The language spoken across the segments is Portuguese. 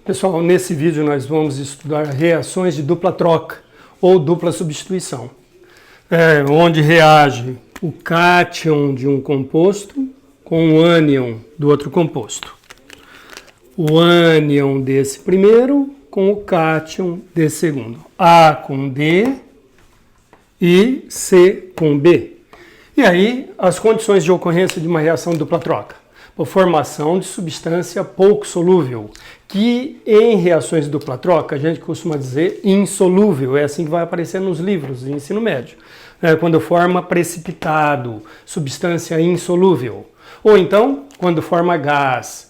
Pessoal, nesse vídeo nós vamos estudar reações de dupla troca ou dupla substituição, onde reage o cátion de um composto com o ânion do outro composto. O ânion desse primeiro com o cátion desse segundo. A com D e C com B. E aí, as condições de ocorrência de uma reação de dupla troca. Por formação de substância pouco solúvel, que em reações de dupla troca a gente costuma dizer insolúvel, é assim que vai aparecer nos livros de ensino médio. Quando forma precipitado, substância insolúvel. Ou então, quando forma gás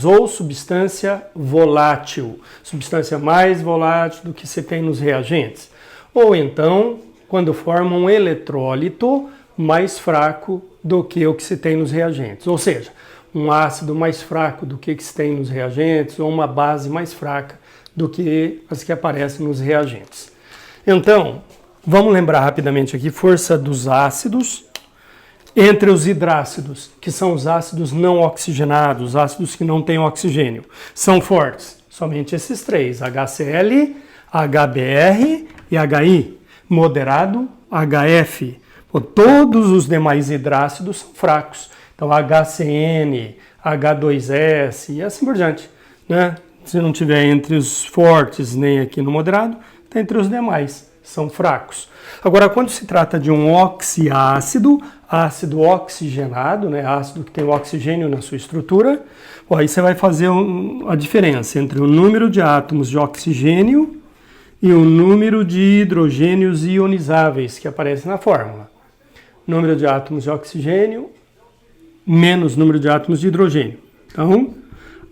ou substância volátil, substância mais volátil do que se tem nos reagentes. Ou então, quando forma um eletrólito mais fraco do que o que se tem nos reagentes. Ou seja, um ácido mais fraco do que se tem nos reagentes ou uma base mais fraca do que as que aparecem nos reagentes. Então, vamos lembrar rapidamente aqui, força dos ácidos entre os hidrácidos, que são os ácidos não oxigenados, os ácidos que não têm oxigênio. São fortes, somente esses três, HCl, HBr e HI. Moderado, HF. Todos os demais hidrácidos são fracos. Então, HCN, H2S e assim por diante. Se não tiver entre os fortes nem aqui no moderado, está entre os demais. São fracos. Agora, quando se trata de um oxiácido, ácido oxigenado, ácido que tem o oxigênio na sua estrutura, aí você vai fazer a diferença entre o número de átomos de oxigênio e o número de hidrogênios ionizáveis que aparece na fórmula. Número de átomos de oxigênio menos número de átomos de hidrogênio. Então,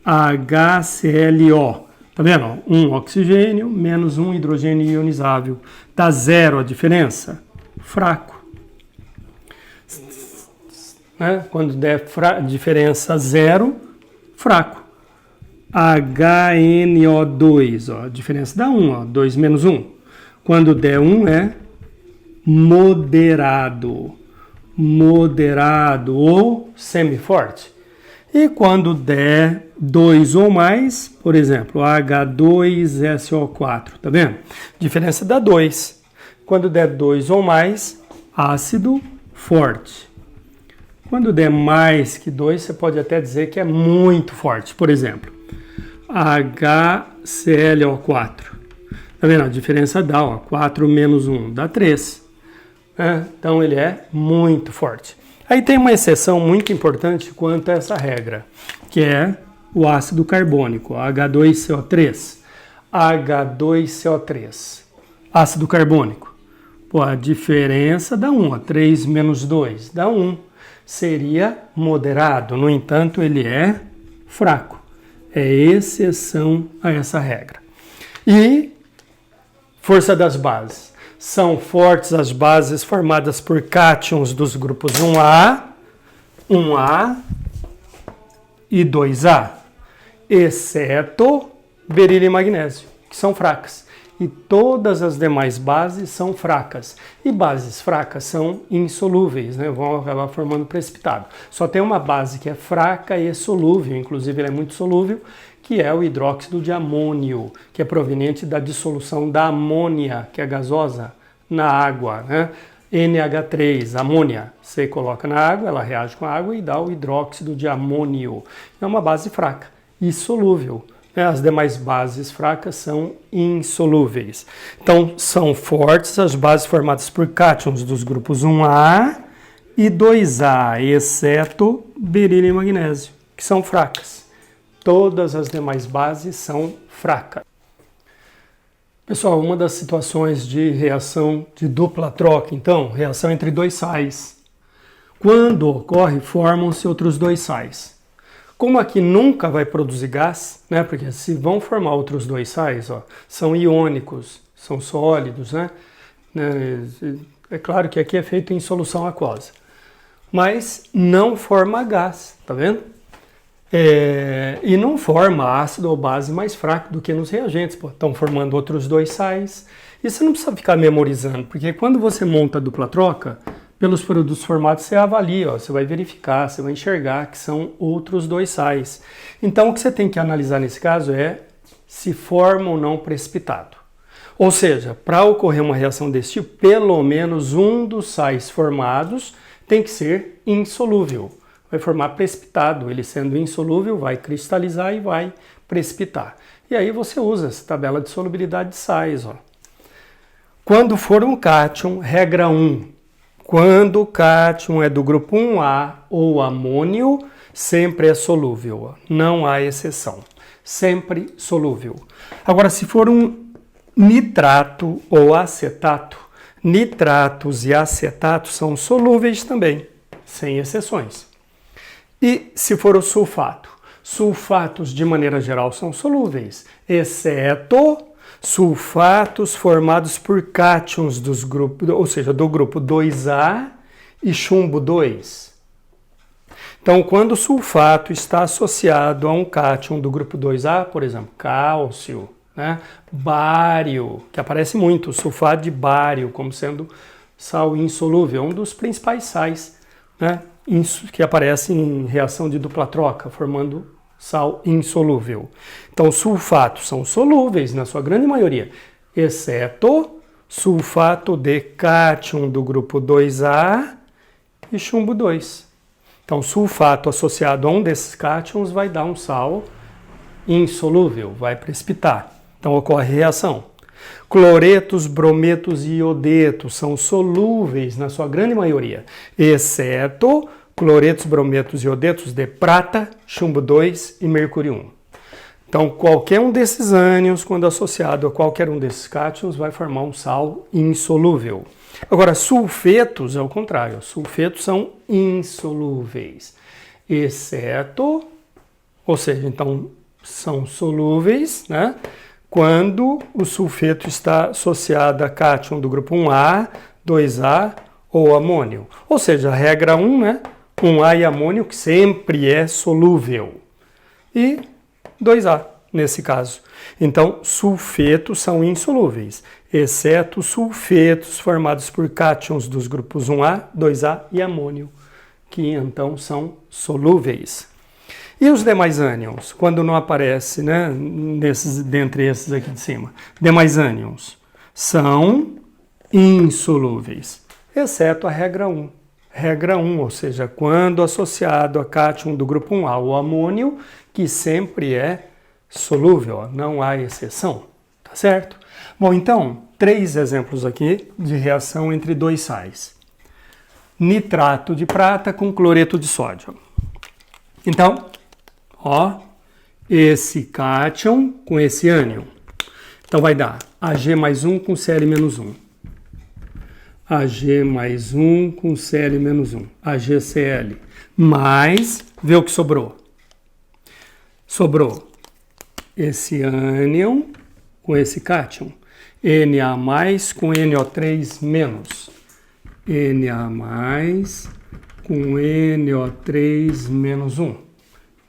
HClO. Tá vendo? Um oxigênio menos um hidrogênio ionizável. Dá zero a diferença? Fraco. Quando der diferença zero, fraco. HNO2, a diferença dá 1, 2 menos 1. Quando der 1 é moderado. Moderado ou semiforte. E quando der 2 ou mais, por exemplo, H2SO4, tá vendo? Diferença dá 2. Quando der 2 ou mais, ácido forte. Quando der mais que 2, você pode até dizer que é muito forte. Por exemplo, HClO4. Tá vendo? A diferença dá, 4 menos 1, dá 3. Então ele é muito forte. Aí tem uma exceção muito importante quanto a essa regra, que é o ácido carbônico, H2CO3. H2CO3, ácido carbônico. A diferença dá 1, 3 menos 2 dá 1. Seria moderado, no entanto ele é fraco. É exceção a essa regra. E força das bases. São fortes as bases formadas por cátions dos grupos 1A e 2A, exceto berílio e magnésio, que são fracas. E todas as demais bases são fracas. E bases fracas são insolúveis, vão acabar formando precipitado. Só tem uma base que é fraca e solúvel, inclusive ela é muito solúvel, que é o hidróxido de amônio, que é proveniente da dissolução da amônia, que é gasosa, na água, NH3, amônia. Você coloca na água, ela reage com a água e dá o hidróxido de amônio. É uma base fraca e solúvel. As demais bases fracas são insolúveis. Então, são fortes as bases formadas por cátions dos grupos 1A e 2A, exceto berílio e magnésio, que são fracas. Todas as demais bases são fracas. Pessoal, uma das situações de reação de dupla troca, então, reação entre dois sais. Quando ocorre, formam-se outros dois sais. Como aqui nunca vai produzir gás, porque se vão formar outros dois sais, são iônicos, são sólidos, É claro que aqui é feito em solução aquosa, mas não forma gás, tá vendo? E não forma ácido ou base mais fraco do que nos reagentes. Estão formando outros dois sais. E você não precisa ficar memorizando, porque quando você monta a dupla troca, pelos produtos formados você avalia, ó, você vai verificar, você vai enxergar que são outros dois sais. Então o que você tem que analisar nesse caso é se forma ou não precipitado. Ou seja, para ocorrer uma reação desse tipo, pelo menos um dos sais formados tem que ser insolúvel. Vai formar precipitado, ele sendo insolúvel vai cristalizar e vai precipitar. E aí você usa essa tabela de solubilidade de sais. Ó. Quando for um cátion, regra 1, quando o cátion é do grupo 1A ou amônio, sempre é solúvel, ó. Não há exceção, sempre solúvel. Agora, se for um nitrato ou acetato, nitratos e acetatos são solúveis também, sem exceções. E se for o sulfato? Sulfatos, de maneira geral, são solúveis, exceto sulfatos formados por cátions dos grupos, ou seja, do grupo 2A e chumbo 2. Então, quando o sulfato está associado a um cátion do grupo 2A, por exemplo, cálcio, né, bário, que aparece muito, o sulfato de bário como sendo sal insolúvel, um dos principais sais, né, que aparece em reação de dupla troca, formando sal insolúvel. Então, sulfatos são solúveis na sua grande maioria, exceto sulfato de cátion do grupo 2A e chumbo 2. Então, sulfato associado a um desses cátions vai dar um sal insolúvel, vai precipitar. Então, ocorre reação. Cloretos, brometos e iodetos são solúveis na sua grande maioria, exceto cloretos, brometos e iodetos de prata, chumbo 2 e mercúrio 1. Então, qualquer um desses ânions, quando associado a qualquer um desses cátions, vai formar um sal insolúvel. Agora, sulfetos é o contrário. Sulfetos são insolúveis, exceto, ou seja, então são solúveis, né? Quando o sulfeto está associado a cátion do grupo 1A, 2A ou amônio. Ou seja, a regra 1, né? 1A e amônio, que sempre é solúvel. E 2A, nesse caso. Então, sulfetos são insolúveis, exceto sulfetos formados por cátions dos grupos 1A, 2A e amônio, que então são solúveis. E os demais ânions, quando não aparece, né, dentre esses aqui de cima? Demais ânions são insolúveis, exceto a regra 1. Regra 1, ou seja, quando associado a cátion do grupo 1A, o amônio, que sempre é solúvel, ó, não há exceção, tá certo? Bom, então, 3 exemplos aqui de reação entre dois sais. Nitrato de prata com cloreto de sódio. Então, ó, esse cátion com esse ânion. Então vai dar Ag mais 1 com Cl menos 1. Ag mais 1 com Cl menos 1. AgCl. Mais, vê o que sobrou. Sobrou esse ânion com esse cátion. Na mais com NO3 menos. Na mais com NO3 menos 1.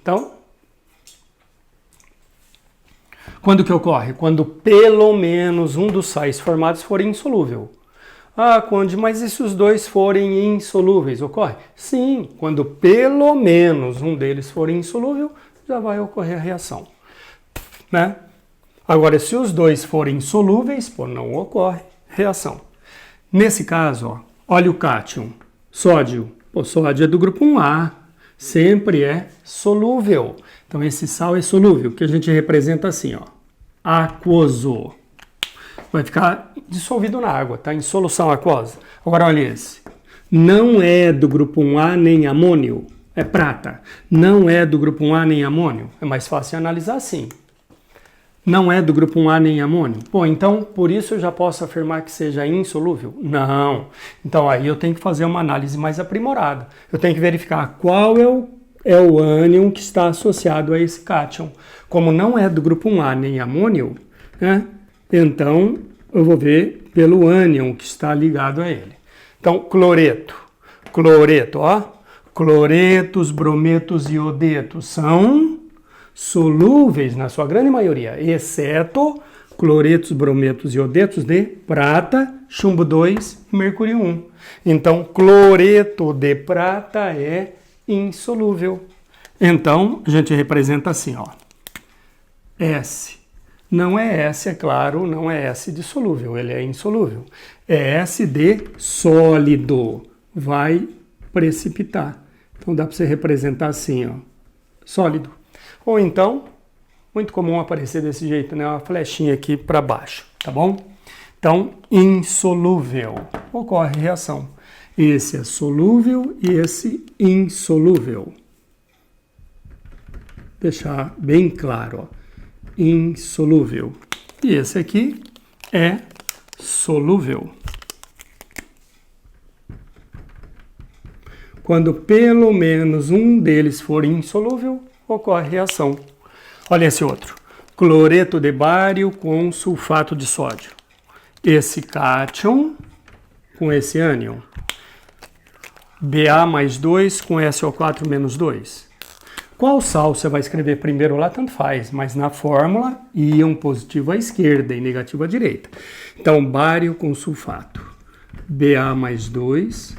Então, quando que ocorre? Quando pelo menos um dos sais formados for insolúvel. Ah, Conde, mas e se os dois forem insolúveis? Ocorre? Sim, quando pelo menos um deles for insolúvel, já vai ocorrer a reação. Né? Agora, se os dois forem solúveis, pô, não ocorre reação. Nesse caso, ó, olha o cátion, sódio. Pô, sódio é do grupo 1A, sempre é solúvel. Então, esse sal é solúvel, que a gente representa assim, ó, aquoso. Vai ficar dissolvido na água, tá? Em solução aquosa. Agora, olha esse. Não é do grupo 1A nem amônio, é prata. Não é do grupo 1A nem amônio. É mais fácil analisar assim. Não é do grupo 1A nem amônio. Pô, então, por isso eu já posso afirmar que seja insolúvel? Não. Então, aí eu tenho que fazer uma análise mais aprimorada. Eu tenho que verificar qual é o ânion que está associado a esse cátion. Como não é do grupo 1A nem amônio, né? Então, eu vou ver pelo ânion que está ligado a ele. Então, cloreto, ó. Cloretos, brometos e iodetos são solúveis na sua grande maioria, exceto cloretos, brometos e iodetos de prata, chumbo 2 e mercúrio 1. Então, cloreto de prata é insolúvel. Então, a gente representa assim, ó. S. Não é S, é claro, não é S de solúvel, ele é insolúvel. É S de sólido, vai precipitar. Então, dá para você representar assim, ó, sólido. Ou então, muito comum aparecer desse jeito, né? Uma flechinha aqui para baixo, tá bom? Então, insolúvel. Ocorre reação. Esse é solúvel e esse insolúvel. Deixar bem claro, ó. Insolúvel. E esse aqui é solúvel. Quando pelo menos um deles for insolúvel, ocorre reação. Olha esse outro. Cloreto de bário com sulfato de sódio. Esse cátion com esse ânion. Ba mais 2 com SO4 menos 2. Qual sal você vai escrever primeiro lá, tanto faz, mas na fórmula, íon positivo à esquerda e negativo à direita. Então, bário com sulfato. Ba mais 2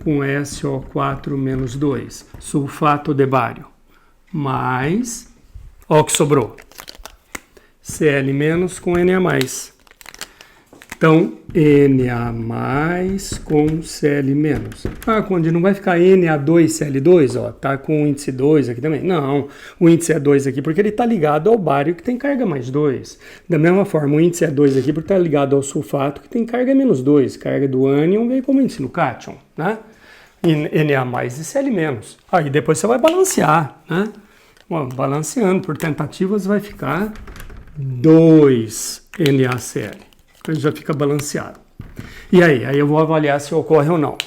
com SO4 menos 2. Sulfato de bário. Mais, ó o que sobrou. Cl menos com Na mais. Então, Na com Cl menos. Ah, Conde, não vai ficar Na2Cl2, ó, tá com o índice 2 aqui também. Não, o índice é 2 aqui porque ele está ligado ao bário que tem carga mais 2. Da mesma forma, o índice é 2 aqui porque está ligado ao sulfato que tem carga menos 2. Carga do ânion veio como índice no cátion, né? E Na mais e Cl menos. Aí depois você vai balancear, né? Bom, balanceando por tentativas vai ficar 2 NaCl. Então já fica balanceado. E aí eu vou avaliar se ocorre ou não.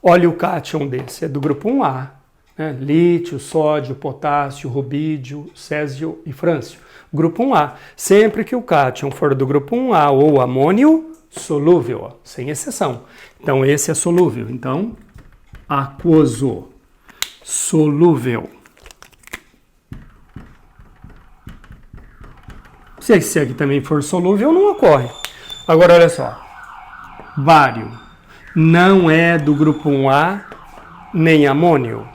Olha o cátion desse, é do grupo 1A. Né? Lítio, sódio, potássio, rubídio, césio e frâncio. Grupo 1A. Sempre que o cátion for do grupo 1A ou amônio, solúvel, ó, sem exceção. Então esse é solúvel. Então, aquoso, solúvel. Se esse aqui também for solúvel, não ocorre. Agora, olha só. Bário não é do grupo 1A nem amônio.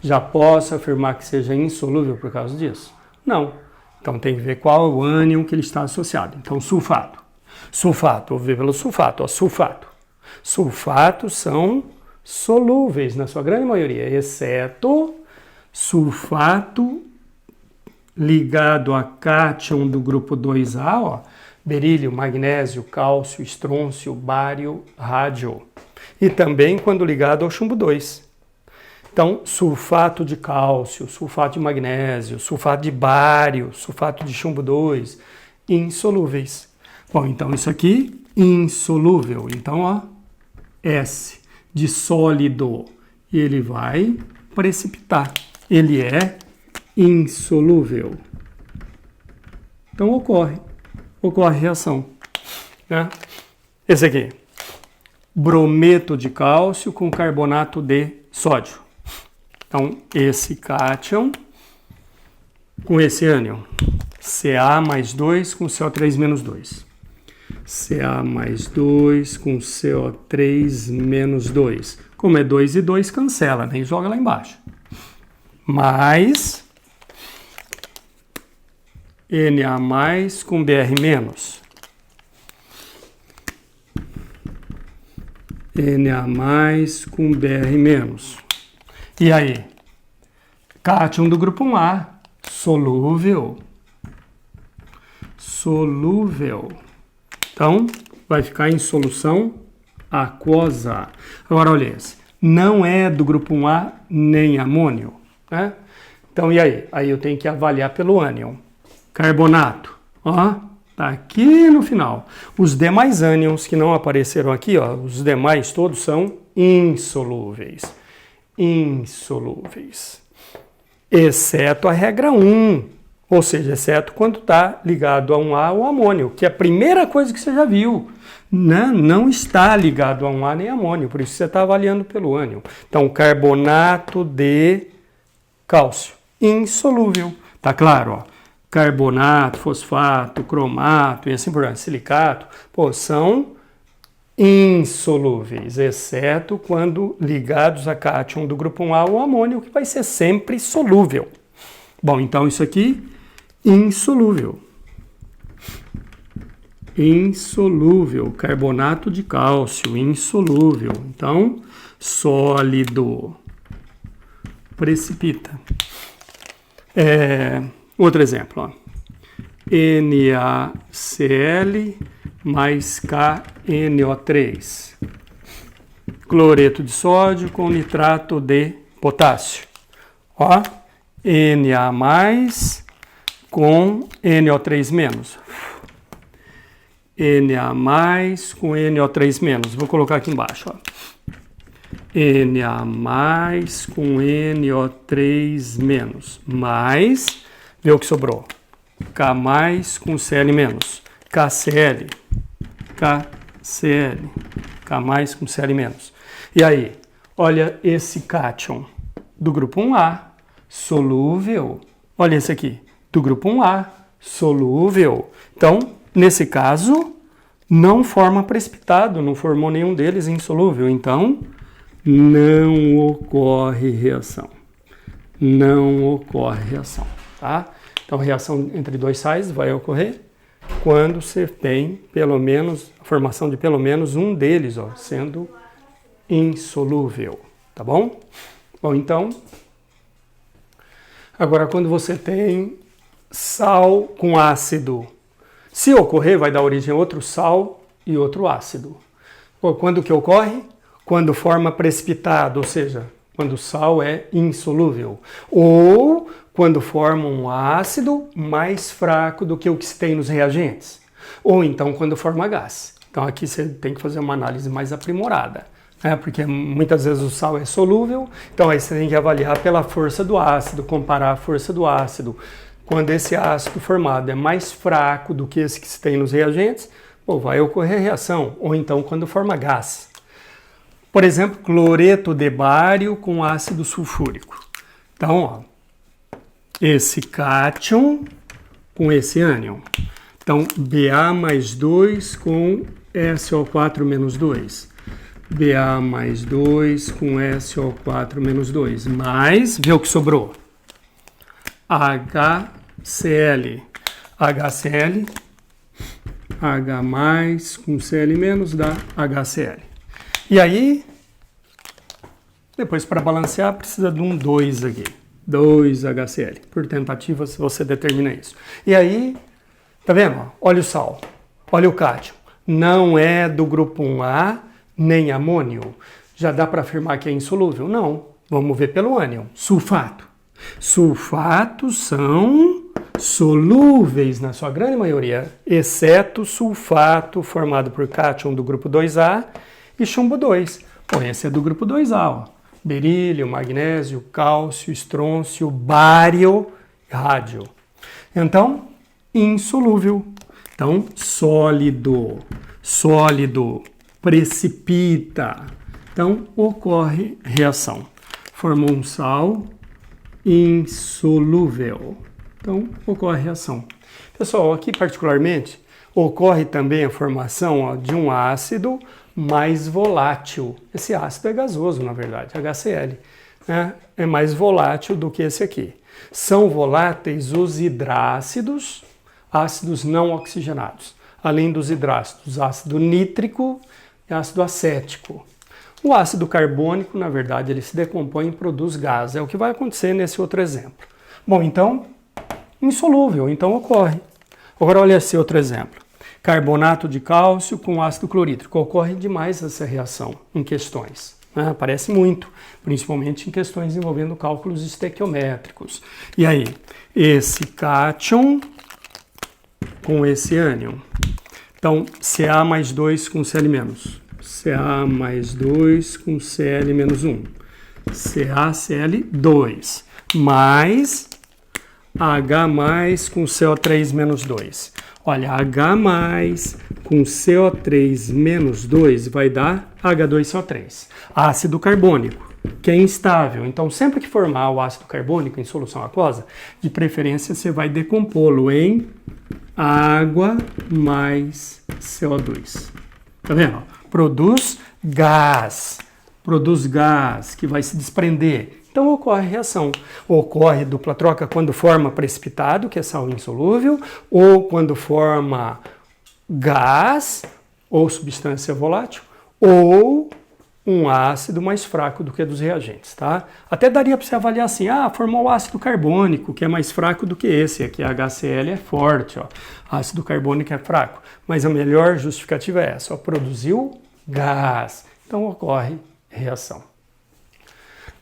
Já posso afirmar que seja insolúvel por causa disso? Não. Então, tem que ver qual é o ânion que ele está associado. Então, sulfato. Sulfato, vou ver pelo sulfato. Ó, sulfato. Sulfatos são solúveis, na sua grande maioria, exceto sulfato ligado a cátion do grupo 2A, ó. Berílio, magnésio, cálcio, estrôncio, bário, rádio. E também quando ligado ao chumbo 2. Então, sulfato de cálcio, sulfato de magnésio, sulfato de bário, sulfato de chumbo 2, insolúveis. Bom, então isso aqui, insolúvel. Então, ó, S de sólido, ele vai precipitar. Ele é insolúvel. Então, ocorre reação, né? Esse aqui, brometo de cálcio com carbonato de sódio. Então, esse cátion com esse ânion, Ca mais 2 com CO3 menos 2. Ca mais 2 com CO3 menos 2. Como é 2 e 2, cancela, nem joga lá embaixo. Mais Na mais com Br menos. Na mais com Br menos. E aí? Cátion do grupo 1A, solúvel. Solúvel. Então, vai ficar em solução aquosa. Agora, olha esse. Não é do grupo 1A nem amônio, né? Então, e aí? Aí eu tenho que avaliar pelo ânion. Carbonato, ó, tá aqui no final. Os demais ânions que não apareceram aqui, ó, os demais todos são insolúveis. Insolúveis. Exceto a regra 1, ou seja, exceto quando está ligado a 1A ou amônio, que é a primeira coisa que você já viu. Não está ligado a 1A nem amônio, por isso você está avaliando pelo ânion. Então, carbonato de cálcio, insolúvel. Tá claro, ó. carbonato, fosfato, cromato e assim por diante, silicato, são insolúveis, exceto quando ligados a cátion do grupo 1A ou amônio, que vai ser sempre solúvel. Bom, então isso aqui, insolúvel. Insolúvel, carbonato de cálcio, insolúvel. Então, sólido, precipita. Outro exemplo, ó. NaCl mais KNO3. Cloreto de sódio com nitrato de potássio. Ó, Na mais com NO3 menos. Na mais com NO3 menos. Vou colocar aqui embaixo, ó. Na mais com NO3 menos. Mais, vê o que sobrou. K mais com Cl menos. KCl. KCl. K mais com Cl menos. E aí, olha esse cátion do grupo 1A, solúvel. Olha esse aqui, do grupo 1A, solúvel. Então, nesse caso, não forma precipitado, não formou nenhum deles insolúvel. Então, não ocorre reação. Não ocorre reação, tá? Então, reação entre dois sais vai ocorrer quando você tem pelo menos a formação de pelo menos um deles, ó, sendo insolúvel, tá bom? Bom, então, agora quando você tem sal com ácido, se ocorrer, vai dar origem a outro sal e outro ácido. Quando que ocorre? Quando forma precipitado, ou seja, quando o sal é insolúvel. Ou quando forma um ácido mais fraco do que o que se tem nos reagentes. Ou então quando forma gás. Então aqui você tem que fazer uma análise mais aprimorada, né? Porque muitas vezes o sal é solúvel, então aí você tem que avaliar pela força do ácido, comparar a força do ácido. Quando esse ácido formado é mais fraco do que esse que se tem nos reagentes, vai ocorrer reação. Ou então quando forma gás. Por exemplo, cloreto de bário com ácido sulfúrico. Então, ó, esse cátion com esse ânion. Então, Ba mais 2 com SO4 menos 2. Ba mais 2 com SO4 menos 2. Mais, vê o que sobrou. HCl. HCl. H mais com Cl menos dá HCl. E aí, depois para balancear, precisa de um 2 aqui. 2HCl. Por tentativa, se você determina isso. E aí, tá vendo? Olha o sal. Olha o cátion. Não é do grupo 1A, nem amônio. Já dá para afirmar que é insolúvel? Não. Vamos ver pelo ânion. Sulfato. Sulfatos são solúveis na sua grande maioria, exceto sulfato formado por cátion do grupo 2A e chumbo 2. Esse é do grupo 2A, ó. Berílio, magnésio, cálcio, estrôncio, bário, rádio. Então, insolúvel. Então, sólido. Sólido, precipita. Então, ocorre reação. Formou um sal insolúvel. Então, ocorre reação. Pessoal, aqui particularmente, ocorre também a formação de um ácido mais volátil. Esse ácido é gasoso, na verdade, HCl. Né? É mais volátil do que esse aqui. São voláteis os hidrácidos, ácidos não oxigenados. Além dos hidrácidos, ácido nítrico e ácido acético. O ácido carbônico, na verdade, ele se decompõe e produz gás. É o que vai acontecer nesse outro exemplo. Bom, então, insolúvel, então ocorre. Agora olha esse outro exemplo. Carbonato de cálcio com ácido clorídrico. Ocorre demais essa reação em questões. Né? Aparece muito, principalmente em questões envolvendo cálculos estequiométricos. E aí, esse cátion com esse ânion. Então, Ca mais 2 com Cl menos. Ca mais 2 com Cl menos 1. CaCl2 mais H mais com CO3 menos 2. Olha, H mais com CO3 menos 2 vai dar H2CO3. Ácido carbônico. que é instável. Então, sempre que formar o ácido carbônico em solução aquosa, de preferência você vai decompô-lo em água mais CO2. Tá vendo? Produz gás que vai se desprender. Então ocorre reação. Ocorre dupla troca quando forma precipitado, que é sal insolúvel, ou quando forma gás ou substância volátil, ou um ácido mais fraco do que dos reagentes, tá? Até daria para você avaliar assim, formou o ácido carbônico, que é mais fraco do que esse, aqui a HCl é forte, ó. Ácido carbônico é fraco, mas a melhor justificativa é essa, ó, produziu gás, então ocorre reação.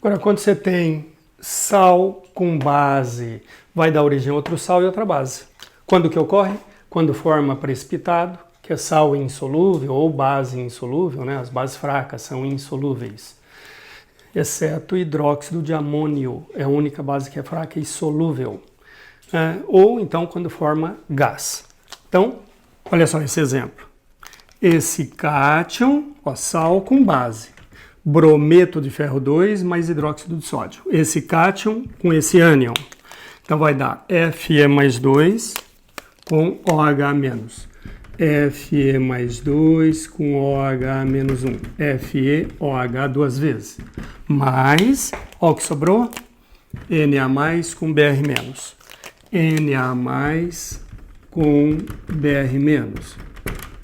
Agora, quando você tem sal com base, vai dar origem a outro sal e outra base. Quando que ocorre? Quando forma precipitado, que é sal insolúvel ou base insolúvel, né? As bases fracas são insolúveis, exceto o hidróxido de amônio, é a única base que é fraca e solúvel. Ou então quando forma gás. Então, olha só esse exemplo. Esse cátion, ó, sal com base, brometo de ferro 2 mais hidróxido de sódio. Esse cátion com esse ânion. Então vai dar Fe mais 2 com OH-. Fe mais 2 com OH menos 1. FeOH duas vezes. Mais, ó o que sobrou? Na mais com Br menos. Na mais com Br menos.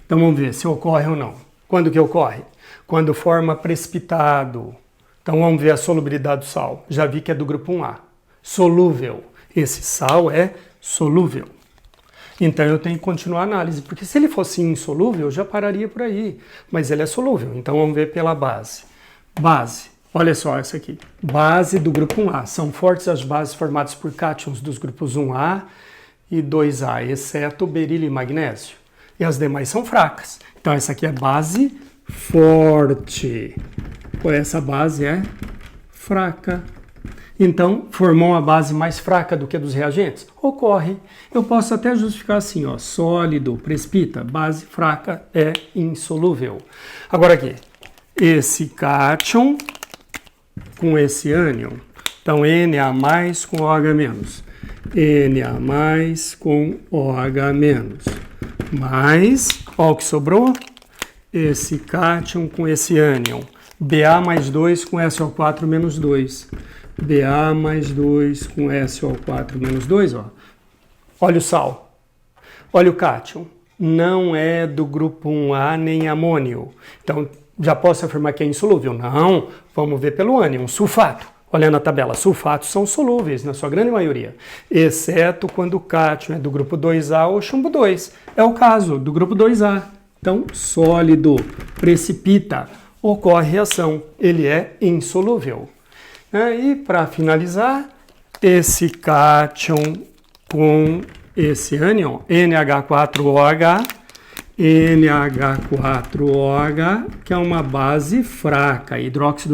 Então vamos ver se ocorre ou não. Quando que ocorre? Quando forma precipitado. Então vamos ver a solubilidade do sal. Já vi que é do grupo 1A. Solúvel. Esse sal é solúvel. Então eu tenho que continuar a análise, porque se ele fosse insolúvel, eu já pararia por aí. Mas ele é solúvel, então vamos ver pela base. Base, olha só essa aqui. Base do grupo 1A. São fortes as bases formadas por cátions dos grupos 1A e 2A, exceto berílio e magnésio. E as demais são fracas. Então essa aqui é base forte. Essa base é fraca. Então, formou uma base mais fraca do que a dos reagentes? Ocorre. Eu posso até justificar assim, ó, sólido, precipita, base fraca é insolúvel. Agora aqui, esse cátion com esse ânion, então Na mais com OH-, Na mais com OH-, mais, ó o que sobrou, esse cátion com esse ânion, Ba mais 2 com SO4 menos 2. Ba mais 2 com SO4 menos 2, ó. Olha o sal. Olha o cátion. Não é do grupo 1A nem amônio. Então, já posso afirmar que é insolúvel? Não. Vamos ver pelo ânion. Sulfato. Olha na tabela. Sulfatos são solúveis, na sua grande maioria. Exceto quando o cátion é do grupo 2A ou chumbo 2. É o caso do grupo 2A. Então, sólido, precipita, ocorre reação. Ele é insolúvel. E para finalizar, esse cátion com esse ânion, NH4OH, NH4OH, que é uma base fraca, hidróxido